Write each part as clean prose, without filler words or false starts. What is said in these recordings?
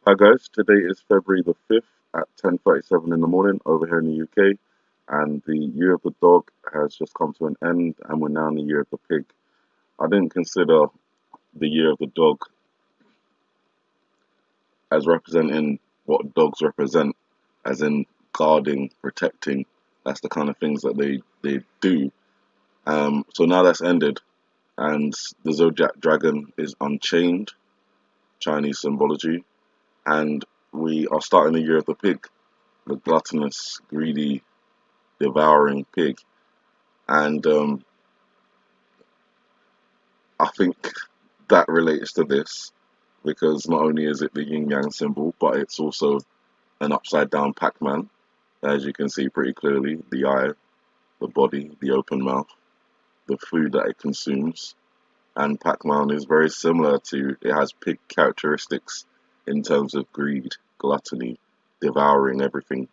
Hi guys, today is February the 5th at 10:37 in the morning over here in the UK, and the year of the dog has just come to an end and we're now in the year of the pig. I didn't consider the year of the dog as representing what dogs represent, as in guarding, protecting. That's the kind of things that they do. So now that's ended and the zodiac dragon is unchained, Chinese symbology, and we are starting the year of the pig, the gluttonous, greedy, devouring pig. And I think that relates to this because not only is it the yin yang symbol, but it's also an upside down Pac Man, as you can see pretty clearly the eye, the body, the open mouth, the food that it consumes. And Pac Man is very similar to, it has pig characteristics in terms of greed, gluttony, devouring everything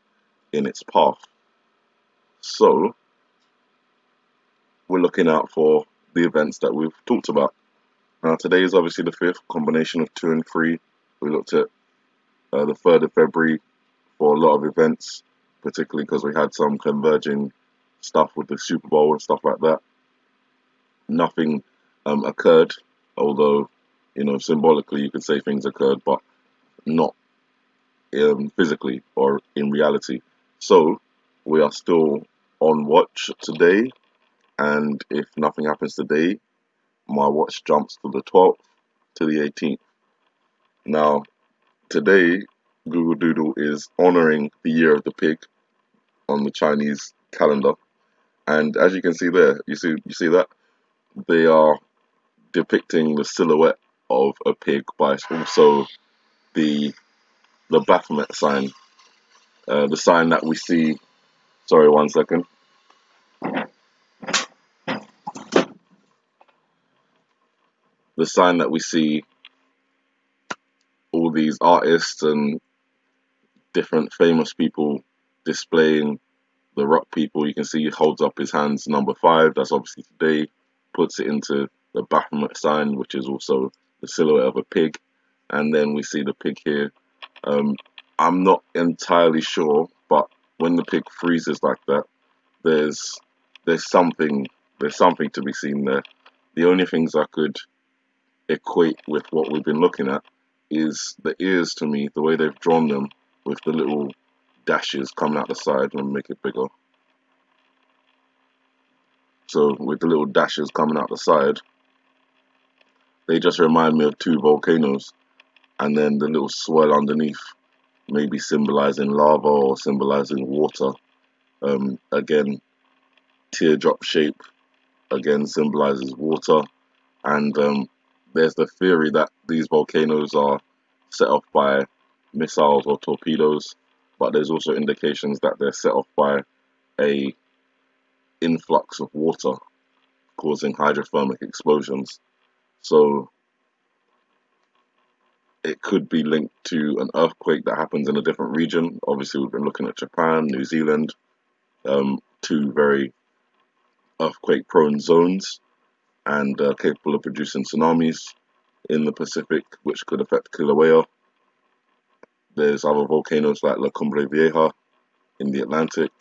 in its path. So we're looking out for the events that we've talked about. Now today is obviously the 5th, combination of 2 and 3. We looked at the 3rd of February for a lot of events, particularly because we had some converging stuff with the Super Bowl and stuff like that. Nothing occurred, although, symbolically you could say things occurred, but not physically or in reality. So we are still on watch today, and if nothing happens today, my watch jumps to the 12th to the 18th. Now, today, Google Doodle is honoring the year of the pig on the Chinese calendar, and as you can see there, you see that they are depicting the silhouette of a pig, but it's also the Baphomet sign, the sign that we see. Sorry, 1 second. The sign that we see all these artists and different famous people displaying. The rock people, you can see he holds up his hands, number 5, that's obviously today, puts it into the Baphomet sign, which is also the silhouette of a pig, and then we see the pig here. I'm not entirely sure, but when the pig freezes like that, there's something to be seen there. The only things I could equate with what we've been looking at is the ears, to me, the way they've drawn them with the little dashes coming out the side. Let me make it bigger. So with the little dashes coming out the side, they just remind me of 2 volcanoes, and then the little swirl underneath, maybe symbolizing lava or symbolizing water. Again, teardrop shape, again symbolizes water, and there's the theory that these volcanoes are set off by missiles or torpedoes, but there's also indications that they're set off by a influx of water causing hydrothermic explosions. So it could be linked to an earthquake that happens in a different region. Obviously, we've been looking at Japan, New Zealand, 2 very earthquake-prone zones, and capable of producing tsunamis in the Pacific, which could affect Kilauea. There's other volcanoes like La Cumbre Vieja in the Atlantic,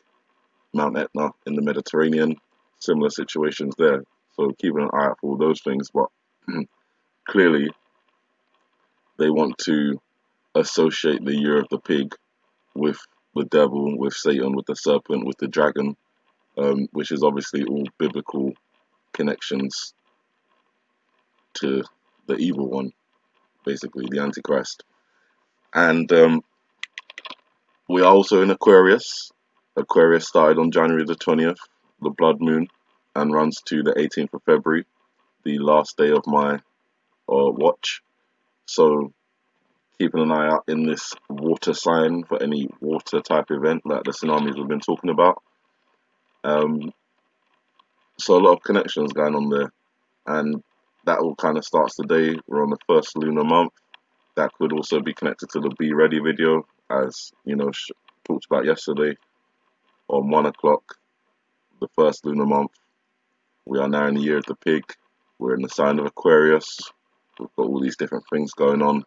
Mount Etna in the Mediterranean, similar situations there. So keeping an eye out for all those things, but clearly they want to associate the year of the pig with the devil, with Satan, with the serpent, with the dragon, which is obviously all biblical connections to the evil one, basically the Antichrist. And we are also in Aquarius. Aquarius started on January the 20th, the blood moon, and runs to the 18th of February, the last day of my watch. So keeping an eye out in this water sign for any water type event like the tsunamis we've been talking about. So a lot of connections going on there, and that all kind of starts today. We're on the 1st lunar month. That could also be connected to the Be Ready video, as talked about yesterday on 1 o'clock, the 1st lunar month. We are now in the year of the pig. We're in the sign of Aquarius. We've got all these different things going on.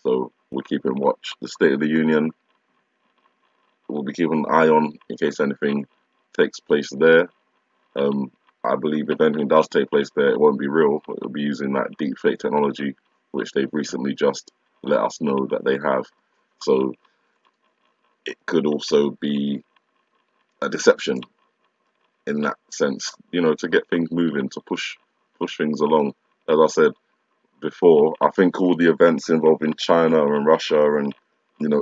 So we're keeping watch. The State of the Union, we'll be keeping an eye on in case anything takes place there. Um, I believe if anything does take place there, it won't be real. It'll be using that deep fake technology, which they've recently just let us know that they have. So it could also be a deception in that sense, to get things moving, to push things along. As I said before, I think all the events involving China and Russia and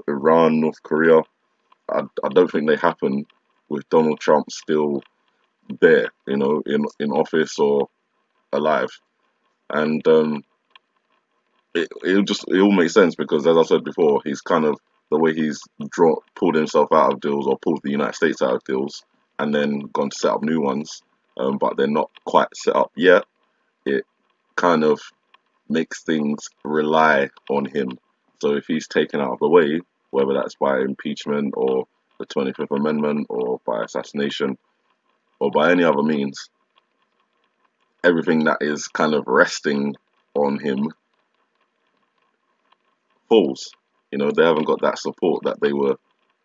Iran, North Korea, I don't think they happen with Donald Trump still there, in office or alive. And it all makes sense because, as I said before, he's kind of the way he's pulled himself out of deals or pulled the United States out of deals and then gone to set up new ones, but they're not quite set up yet. It kind of makes things rely on him. So if he's taken out of the way, whether that's by impeachment or the 25th Amendment or by assassination or by any other means, everything that is kind of resting on him falls. They haven't got that support that they were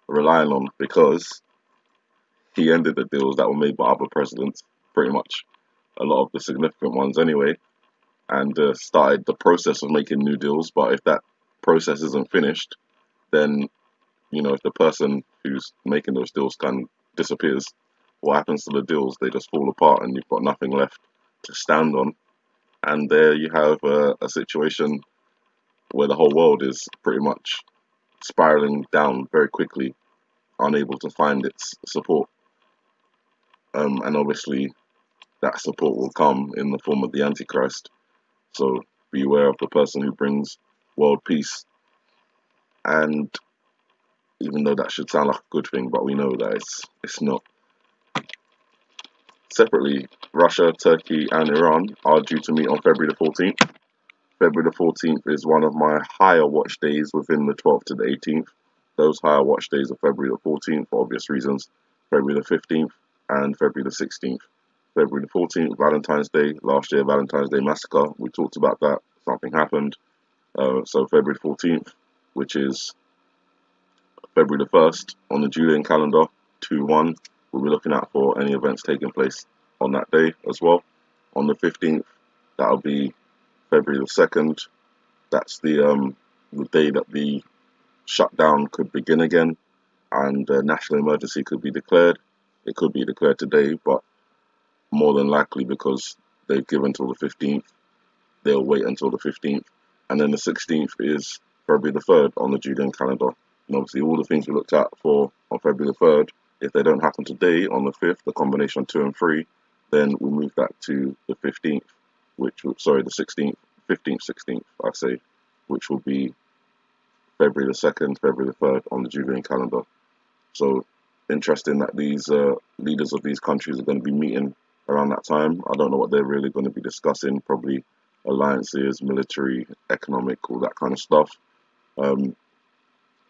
relying on because he ended the deals that were made by other presidents, pretty much a lot of the significant ones anyway, and started the process of making new deals. But if that process isn't finished, then if the person who's making those deals kind of disappears, what happens to the deals? They just fall apart, and you've got nothing left to stand on. And there you have a situation where the whole world is pretty much spiraling down very quickly, unable to find its support. And obviously, that support will come in the form of the Antichrist. So beware of the person who brings world peace. And even though that should sound like a good thing, but we know that it's not. Separately, Russia, Turkey, and Iran are due to meet on February the 14th. February the 14th is one of my higher watch days within the 12th to the 18th. Those higher watch days are February the 14th for obvious reasons, February the 15th, and February the 16th. February the 14th, Valentine's Day, last year Valentine's Day massacre. We talked about that. Something happened. So February 14th, which is February the 1st on the Julian calendar, 2-1. We'll be looking out for any events taking place on that day as well. On the 15th, that'll be February the 2nd. That's the day that the shutdown could begin again and national emergency could be declared. It could be declared today, but more than likely, because they've given until the 15th, they'll wait until the 15th. And then the 16th is February the 3rd on the Julian calendar. And obviously all the things we looked at for on February the 3rd, if they don't happen today on the 5th, the combination of 2 and 3, then we move that to the 15th, the 16th, 15th, 16th, I say, which will be February the 2nd, February the 3rd on the Julian calendar. So interesting that these leaders of these countries are going to be meeting around that time. I don't know what they're really going to be discussing, probably alliances, military, economic, all that kind of stuff. As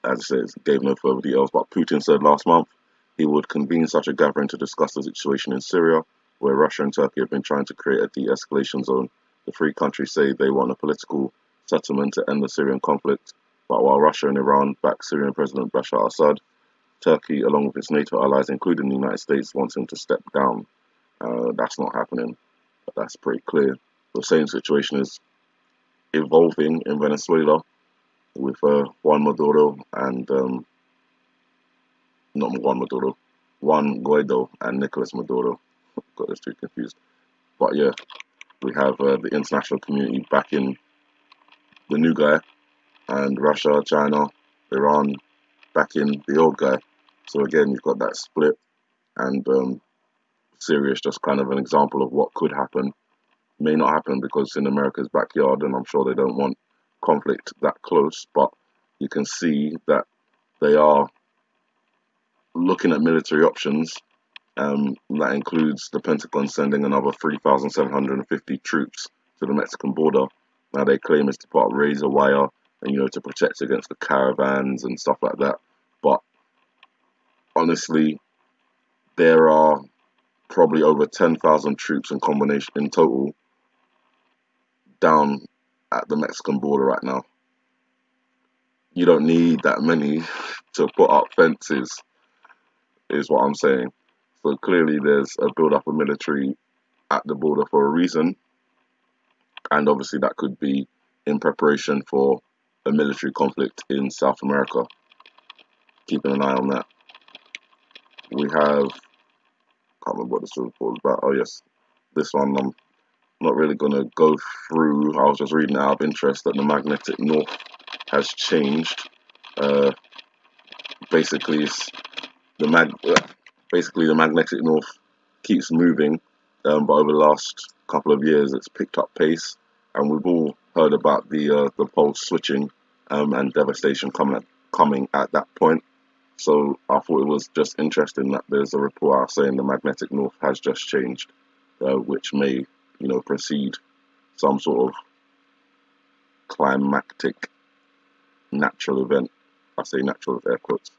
I said, it gave no further details, but Putin said last month he would convene such a gathering to discuss the situation in Syria, where Russia and Turkey have been trying to create a de-escalation zone. The three countries say they want a political settlement to end the Syrian conflict, but while Russia and Iran back Syrian President Bashar al-Assad, Turkey, along with its NATO allies, including the United States, wants him to step down. That's not happening, but that's pretty clear. The same situation is evolving in Venezuela with Juan Maduro and not Juan Maduro, Juan Guaido and Nicolas Maduro. Got those two confused. But yeah, we have the international community backing the new guy, and Russia, China, Iran backing the old guy. So again, you've got that split, and Syria is just kind of an example of what could happen. May not happen because it's in America's backyard, and I'm sure they don't want conflict that close, but you can see that they are looking at military options. That includes the Pentagon sending another 3,750 troops to the Mexican border. Now they claim it's to put up razor wire and to protect against the caravans and stuff like that. But honestly, there are probably over 10,000 troops in combination in total down at the Mexican border right now. you don't need that many to put up fences, is what I'm saying. So clearly there's a build-up of military at the border for a reason, and obviously that could be in preparation for a military conflict in South America. Keeping an eye on that. We have, can't remember what this report was about. Oh yes, this one I'm not really going to go through. I was just reading out of interest that the magnetic north has changed. Uh, basically, it's the basically the magnetic north keeps moving, but over the last couple of years, it's picked up pace, and we've all heard about the poles switching and devastation coming at that point. So I thought it was just interesting that there's a report out saying the magnetic north has just changed, which may, precede some sort of climactic natural event. I say natural with air quotes.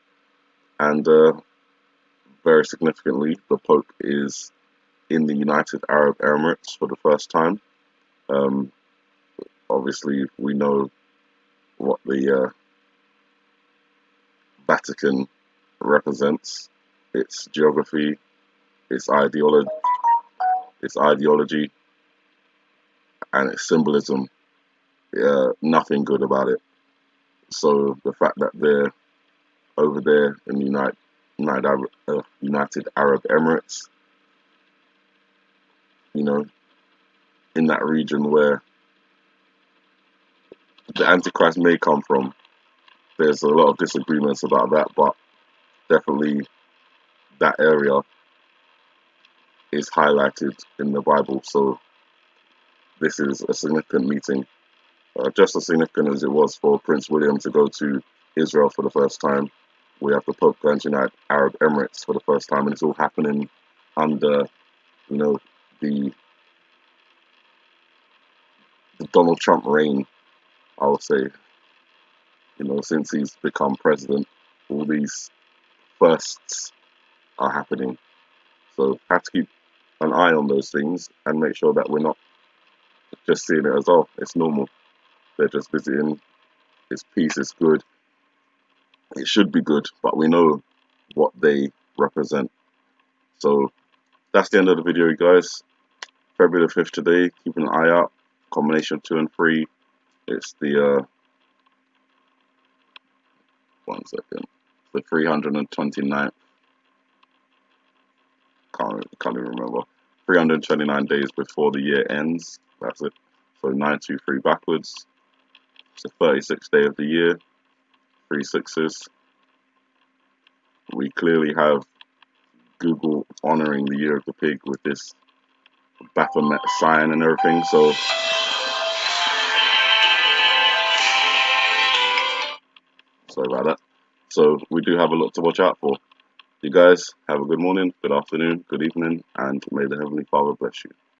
And very significantly, the Pope is in the United Arab Emirates for the first time. Um, Obviously, we know what the Vatican represents: its geography, its ideology, and its symbolism. Nothing good about it. So the fact that they're over there in the United Arab Emirates, in that region where the Antichrist may come from, there's a lot of disagreements about that, but definitely that area is highlighted in the Bible. So this is a significant meeting, just as significant as it was for Prince William to go to Israel for the first time. We have the Pope going to United Arab Emirates for the first time, and it's all happening under, the, the Donald Trump reign, I would say. Since he's become president, all these firsts are happening. So have to keep an eye on those things and make sure that we're not just seeing it as, oh, it's normal. They're just visiting. It's peace, it's good. It should be good, but we know what they represent. So that's the end of the video, you guys. February the 5th today. Keep an eye out. Combination 2 and 3. It's the, one second, the 329th. Can't even remember. 329 days before the year ends. That's it. So 923 backwards. It's the 36th day of the year. 3 sixes. We clearly have Google honoring the year of the pig with this Baphomet sign and everything. So sorry about that. So we do have a lot to watch out for. You guys have a good morning, good afternoon, good evening, and may the Heavenly Father bless you.